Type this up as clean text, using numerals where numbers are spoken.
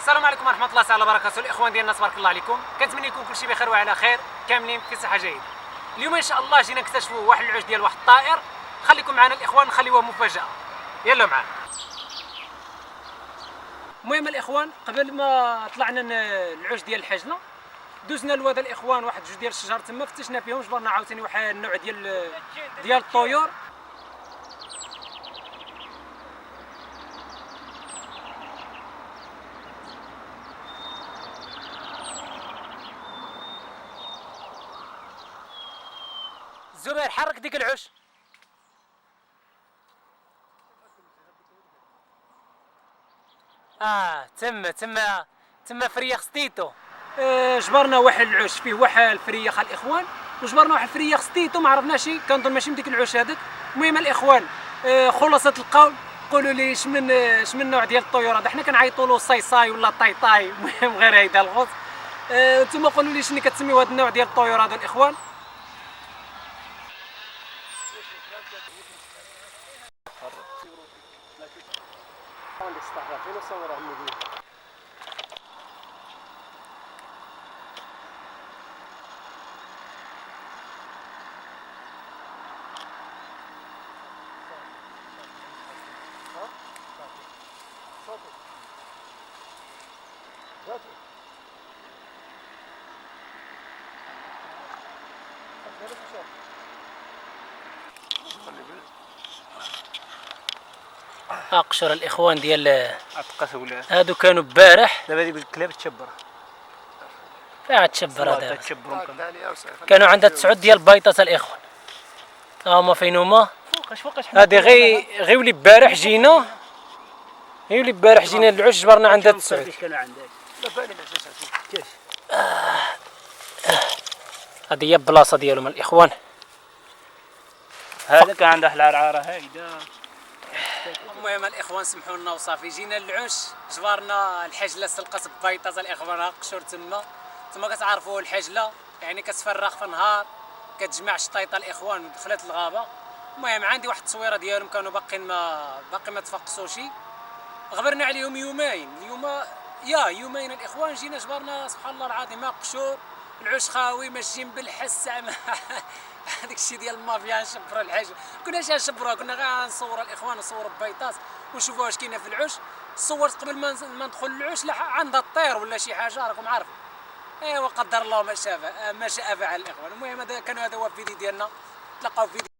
السلام عليكم ورحمه الله تعالى وبركاته. الاخوان ديالنا تبارك الله عليكم، كنتمنى يكون كلشي بخير وعلى خير، كاملين في صحه جيده. اليوم ان شاء الله جينا نكتشفوا واحد العش ديال واحد الطائر. خليكم معنا الاخوان، نخليوها مفاجاه. يلا معنا. المهم الاخوان، قبل ما طلعنا العش ديال الحجله دوزنا لواد الاخوان واحد جوج ديال الشجر تما، فتشنا فيهم، جبرنا عاوتاني واحد النوع ديال الطيور. زبير حرك ديك العش. تما فريخ ستيتو. جبرنا واحد العش فيه واحد الفريخ الاخوان، وجبرنا واحد الفريخ ستيتو ما عرفناش، كنظن ماشي من ديك العش هذاك. المهم الاخوان، خلاصه القول، قولوا لي اش من نوع ديال الطيور هذا. حنا كنعيطوا له صاي ولا طاي. المهم غير هيدا الغوص. نتوما قولوا لي شنو كتسميو هذا النوع ديال الطيور هذا الاخوان. اقشر الاخوان ديال هادو كانوا بارح، دابا هذه بالكلاب تشبر. فيها تشبر. هذا كانوا عندها 9 ديال البيضات الاخوان. هما فين هما؟ فوقاش هادي غير ولي بارح جينا، للعش جبرنا عندها 9. كانوا عندك لا بالي ما كاش. هذه هي البلاصه ديالهم الاخوان. هذا كان عنده العرعره هايده. المهم الاخوان سمحوا لنا وصافي، جينا للعش، جبرنا الحجله، سلقت ببيضات الاخوان، قشور تما كتعرفوا الحجله يعني كتفرخ في النهار، كتجمع شطيطه الاخوان ودخلت الغابه. المهم عندي واحد التصويره ديالهم، كانوا باقي ما تفقسوش، غبرنا عليهم يومين. اليوم يومين الاخوان جينا جبرنا سبحان الله العظيم قشور، العش خاوي ماشيين بالحس. هذاك الشيء ديال المافيا، نشبروا الحاجه، كناش نشبروها، كنا غير نصوروا الاخوان، نصوروا البيضات ونشوفوا واش كاينه في العش. صورت قبل ما ندخل للعش عندها الطير ولا شي حاجه، راكم عارفين. ايوا قدر الله ما شاء فعل الاخوان. المهم هذا هو الفيديو ديالنا، تلقاو فيديو